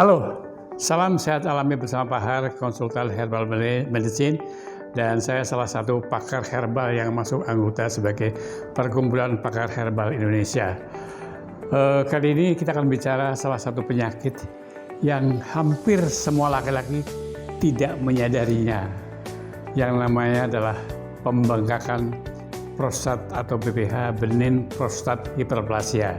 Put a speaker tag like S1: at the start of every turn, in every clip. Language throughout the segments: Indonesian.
S1: Halo, salam sehat alami bersama Pak Har, konsultan herbal medicine, dan saya salah satu pakar herbal yang masuk anggota sebagai Perkumpulan Pakar Herbal Indonesia. Kali ini kita akan bicara salah satu penyakit yang hampir semua laki-laki tidak menyadarinya, yang namanya adalah pembengkakan prostat atau BPH, benign prostate hyperplasia.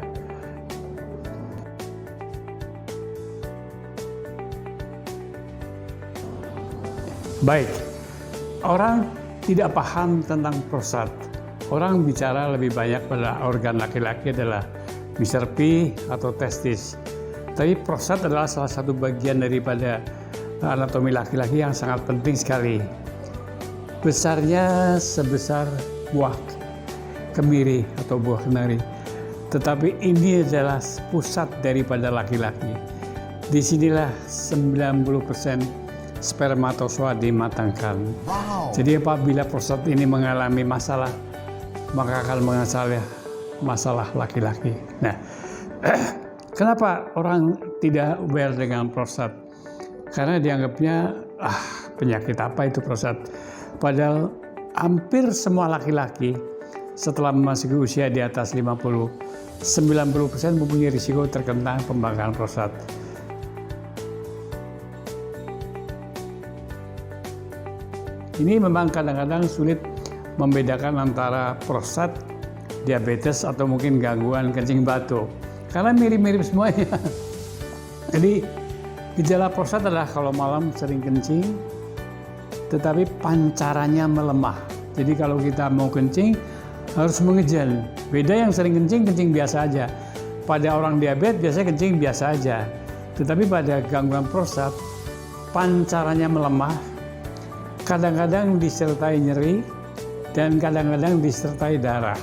S1: Baik, orang tidak paham tentang prostat. Orang bicara lebih banyak pada organ laki-laki adalah Mr. P atau testis. Tapi prostat adalah salah satu bagian daripada anatomi laki-laki yang sangat penting sekali. Besarnya sebesar buah kemiri atau buah kenari. Tetapi ini adalah pusat daripada laki-laki. Disinilah 90% spermatozoa dimatangkan. Wow. Jadi apabila prostat ini mengalami masalah, maka akan mengalami masalah laki-laki. Nah, kenapa orang tidak aware dengan prostat? Karena dianggapnya, penyakit apa itu prostat? Padahal hampir semua laki-laki setelah memasuki usia di atas 50, 90% mempunyai risiko terkena pembengkakan prostat. Ini memang kadang-kadang sulit membedakan antara prostat, diabetes, atau mungkin gangguan kencing batu. Karena mirip-mirip semuanya. Jadi gejala prostat adalah kalau malam sering kencing, tetapi pancarannya melemah. Jadi kalau kita mau kencing, harus mengejan. Beda yang sering kencing, kencing biasa aja. Pada orang diabetes biasanya kencing biasa aja. Tetapi pada gangguan prostat, pancarannya melemah, kadang-kadang disertai nyeri, dan kadang-kadang disertai darah.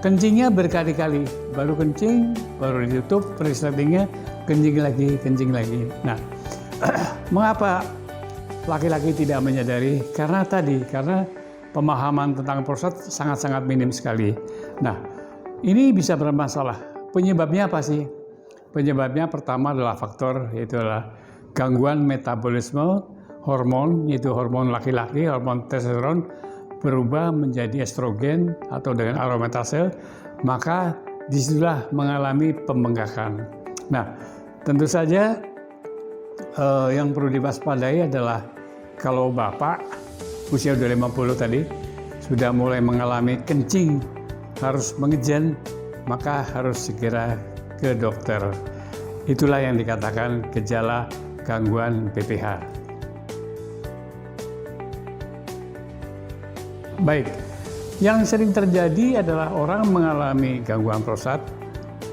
S1: Kencingnya berkali-kali, baru kencing, baru ditutup, resletingnya, kencing lagi. Nah, mengapa laki-laki tidak menyadari? Karena pemahaman tentang prostat sangat-sangat minim sekali. Nah, ini bisa bermasalah. Penyebabnya apa sih? Penyebabnya pertama adalah faktor, yaitu adalah gangguan metabolisme hormon, yaitu hormon laki-laki, hormon testosteron berubah menjadi estrogen atau dengan aromatase, maka disitulah mengalami pembengkakan. Nah, tentu saja yang perlu diwaspadai adalah kalau bapak usia udah 50 tadi sudah mulai mengalami kencing, harus mengejan, maka harus segera ke dokter. Itulah yang dikatakan gejala gangguan BPH. Baik, yang sering terjadi adalah orang mengalami gangguan prostat,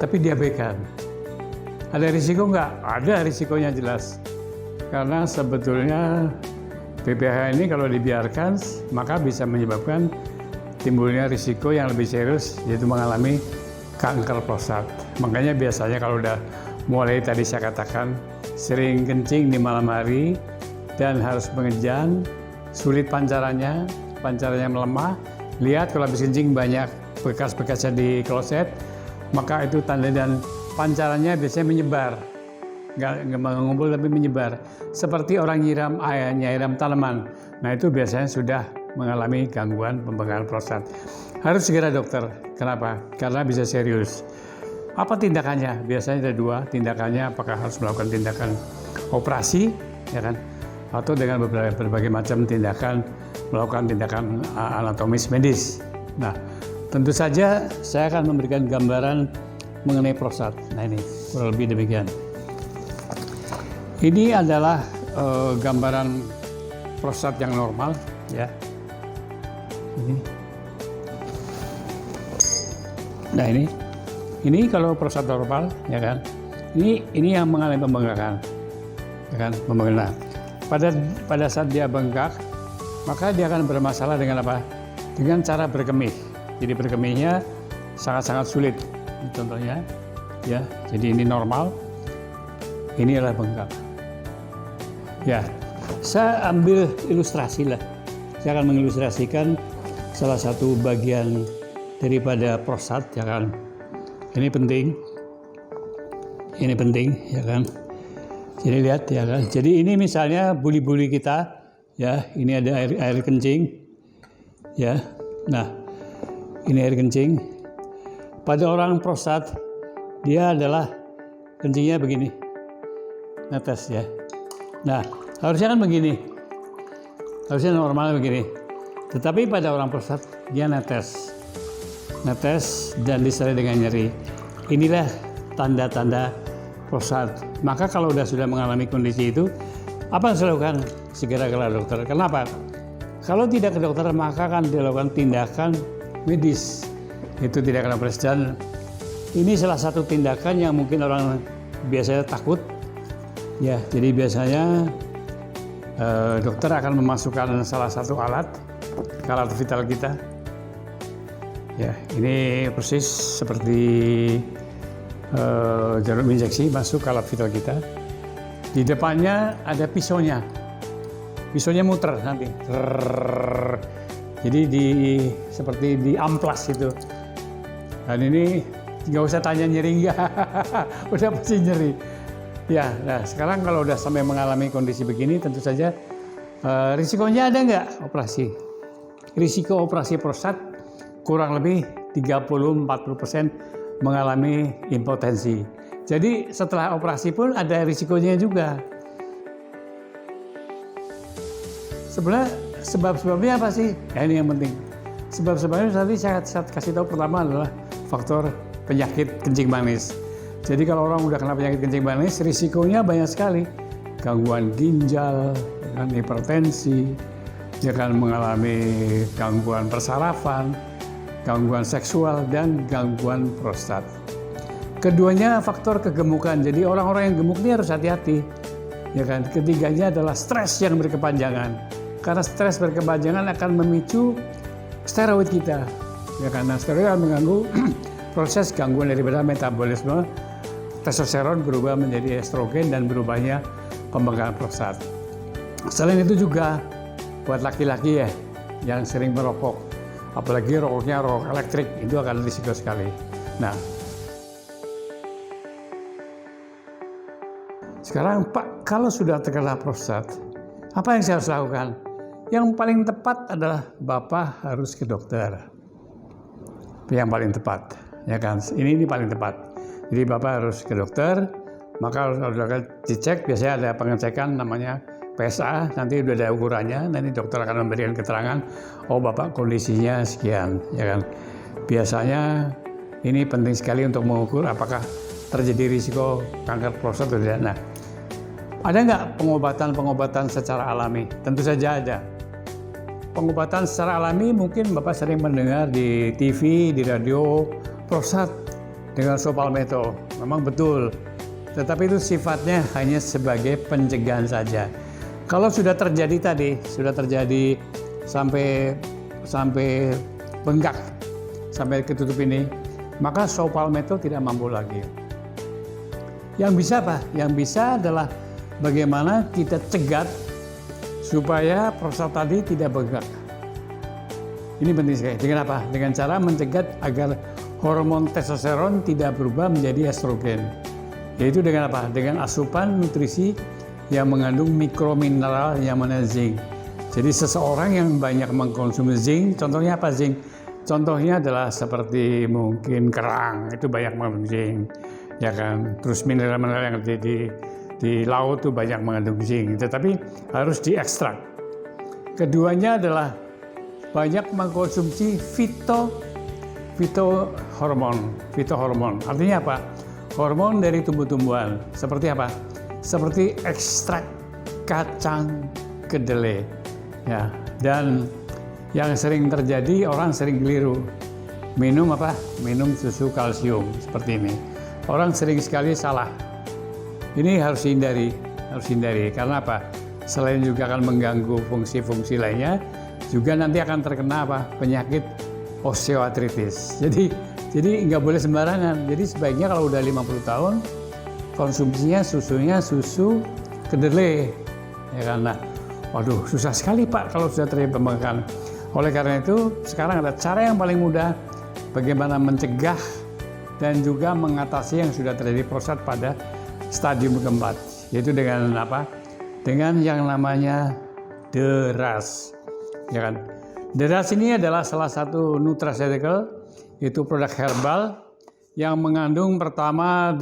S1: tapi diabaikan. Ada risiko nggak? Ada risikonya jelas. Karena sebetulnya BPH ini kalau dibiarkan, maka bisa menyebabkan timbulnya risiko yang lebih serius, yaitu mengalami kanker prostat. Makanya biasanya kalau udah mulai tadi saya katakan, sering kencing di malam hari, dan harus mengejan, sulit pancarannya melemah, lihat kalau habis kencing banyak bekas-bekasnya di kloset, maka itu tanda, dan pancarannya biasanya menyebar, nggak mengumpul tapi menyebar, seperti orang nyiram tanaman. Nah, itu biasanya sudah mengalami gangguan pembengkakan prostat. Harus segera dokter. Kenapa? Karena bisa serius. Apa tindakannya? Biasanya ada dua tindakannya. Apakah harus melakukan tindakan operasi, ya kan? Atau dengan berbagai macam tindakan, melakukan tindakan anatomis medis. Nah, tentu saja saya akan memberikan gambaran mengenai prostat. Nah, ini kurang lebih demikian. Ini adalah gambaran prostat yang normal, ya. Nah, ini kalau prostat normal, ya kan. Ini yang mengalami pembengkakan, ya kan, pembengkakan. Pada saat dia bengkak, maka dia akan bermasalah dengan apa? Dengan cara berkemih. Jadi berkemihnya sangat-sangat sulit. Contohnya, ya. Jadi ini normal, ini adalah bengkak. Ya, saya ambil ilustrasi lah. Saya akan mengilustrasikan salah satu bagian daripada prostat, ya kan. Ini penting, ya kan. Jadi lihat ya kan. Jadi ini misalnya buli-buli kita, ya, ini ada air kencing, ya. Nah, ini air kencing. Pada orang prostat, dia adalah kencingnya begini, netes ya. Nah, harusnya kan begini, harusnya normalnya begini. Tetapi pada orang prostat dia netes dan disertai dengan nyeri. Inilah tanda-tanda prostat. Maka kalau sudah mengalami kondisi itu, apa yang harus dilakukan? Segera ke dokter. Kenapa? Kalau tidak ke dokter, maka akan dilakukan tindakan medis. Itu tindakan operasi. Dan ini salah satu tindakan yang mungkin orang biasanya takut. Ya, jadi biasanya dokter akan memasukkan salah satu alat ke alat vital kita. Ya, ini persis seperti jarum injeksi masuk ke alat vital kita. Di depannya ada pisaunya. Pisaunya muter nanti. Jadi seperti di amplas itu. Dan ini nggak usah tanya nyeri nggak, udah pasti nyeri. Ya, nah sekarang kalau udah sampai mengalami kondisi begini, tentu saja risikonya ada nggak operasi? Risiko operasi prostat kurang lebih 30-40% mengalami impotensi. Jadi setelah operasi pun ada risikonya juga. Sebenarnya sebab-sebabnya apa sih? Ya, ini yang penting. Sebab-sebabnya tadi saya kasih tahu, pertama adalah faktor penyakit kencing manis. Jadi kalau orang udah kena penyakit kencing manis, risikonya banyak sekali. Gangguan ginjal, hipertensi, dia akan mengalami gangguan persarafan, gangguan seksual, dan gangguan prostat. Keduanya faktor kegemukan. Jadi orang-orang yang gemuk ini harus hati-hati. Ya kan? Ketiganya adalah stres yang berkepanjangan. Karena stres berkepanjangan akan memicu steroid kita. Ya kan? Nah, steroid akan mengganggu proses gangguan daripada metabolisme. Testosteron berubah menjadi estrogen dan berubahnya pembengkakan prostat. Selain itu juga buat laki-laki ya yang sering merokok, apalagi rokoknya rokok elektrik, itu akan risiko sekali. Nah, sekarang Pak, kalau sudah terkena prostat, apa yang saya harus lakukan? Yang paling tepat adalah Bapak harus ke dokter. Yang paling tepat, ya kan? Ini paling tepat. Jadi Bapak harus ke dokter, maka harus dicek. Biasanya ada pengecekan namanya PSA, nanti udah ada ukurannya, nanti dokter akan memberikan keterangan, oh Bapak kondisinya sekian, ya kan. Biasanya ini penting sekali untuk mengukur apakah terjadi risiko kanker prostat atau tidak. Nah, ada nggak pengobatan secara alami? Tentu saja ada. Pengobatan secara alami mungkin Bapak sering mendengar di TV, di radio, prostat dengan Sopalmeto. Memang betul. Tetapi itu sifatnya hanya sebagai pencegahan saja. Kalau sudah terjadi sampai bengkak, sampai ketutup ini, maka Sopalmeto tidak mampu lagi. Yang bisa apa? Yang bisa adalah bagaimana kita cegat supaya prostat tadi tidak bengkak. Ini penting sekali. Dengan apa? Dengan cara mencegat agar hormon testosteron tidak berubah menjadi estrogen. Yaitu dengan apa? Dengan asupan nutrisi yang mengandung mikromineral yang mana zinc. Jadi seseorang yang banyak mengkonsumsi zinc, contohnya apa zinc? Contohnya adalah seperti mungkin kerang, itu banyak mengandung zinc, ya kan. Terus mineral-mineral yang di laut itu banyak mengandung zinc, tetapi harus diekstrak. Keduanya adalah banyak mengkonsumsi fitohormon. Artinya apa? Hormon dari tumbuh-tumbuhan. Seperti apa? Seperti ekstrak kacang kedelai. Ya, dan yang sering terjadi, orang sering keliru. Minum apa? Minum susu kalsium seperti ini. Orang sering sekali salah. Ini harus hindari. Karena apa? Selain juga akan mengganggu fungsi-fungsi lainnya, juga nanti akan terkena apa? Penyakit osteoartritis. Jadi nggak boleh sembarangan. Jadi sebaiknya kalau udah 50 tahun, konsumsinya susu kedelai. Ya kan? Nah, waduh, susah sekali Pak kalau sudah terjadi pembengkakan. Oleh karena itu, sekarang ada cara yang paling mudah bagaimana mencegah dan juga mengatasi yang sudah terjadi prostat pada stadium keempat. yaitu dengan apa? Dengan yang namanya Deras, ya kan? Deras ini adalah salah satu nutraceutical, yaitu produk herbal yang mengandung pertama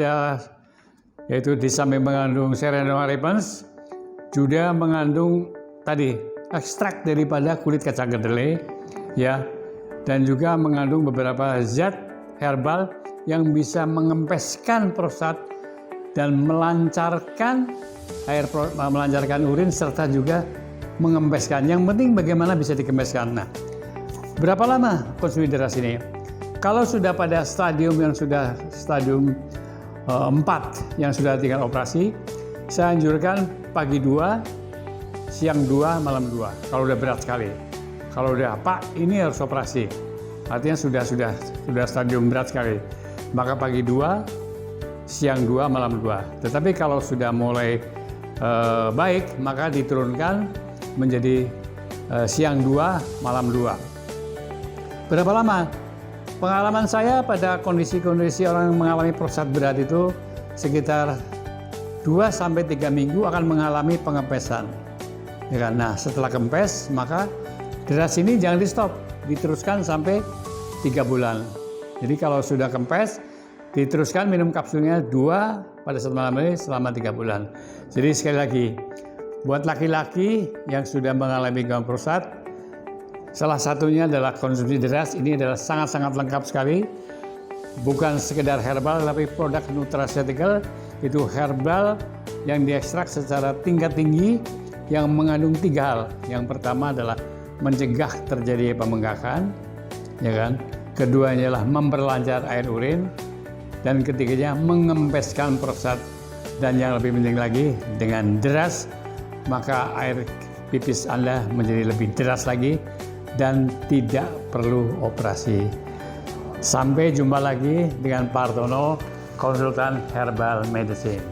S1: yaitu di samping mengandung Serena repens, juga mengandung tadi ekstrak daripada kulit kacang kedelai, ya, dan juga mengandung beberapa zat herbal yang bisa mengempeskan prostat dan melancarkan melancarkan urin serta juga mengempeskan. Yang penting bagaimana bisa dikempeskan. Nah, berapa lama konsumsi Deras ini? Kalau sudah pada stadium yang sudah stadium 4 yang sudah tinggal operasi, saya anjurkan pagi 2, siang 2, malam 2. Kalau udah berat sekali. Kalau udah Pak, ini harus operasi. Artinya sudah stadium berat sekali. Maka pagi 2, siang 2, malam 2. Tetapi kalau sudah mulai baik, maka diturunkan menjadi siang 2, malam 2. Berapa lama? Pengalaman saya pada kondisi-kondisi orang yang mengalami prostat berat itu sekitar 2-3 minggu akan mengalami pengempesan. Ya kan? Nah, setelah kempes, maka Deras ini jangan di-stop, diteruskan sampai 3 bulan. Jadi kalau sudah kempes, diteruskan minum kapsulnya 2 pada saat malam ini selama 3 bulan. Jadi sekali lagi, buat laki-laki yang sudah mengalami gangguan prostat, salah satunya adalah konsumsi Deras. Ini adalah sangat-sangat lengkap sekali. Bukan sekedar herbal, tapi produk nutraceutical, itu herbal yang diekstrak secara tingkat tinggi yang mengandung 3 hal. Yang pertama adalah mencegah terjadi pembengkakan, ya kan? Keduanya adalah memperlancar air urin, dan ketiganya mengempeskan prostat. Dan yang lebih penting lagi, dengan Deras, maka air pipis Anda menjadi lebih deras lagi dan tidak perlu operasi. Sampai jumpa lagi dengan Pak Hartono, konsultan herbal medicine.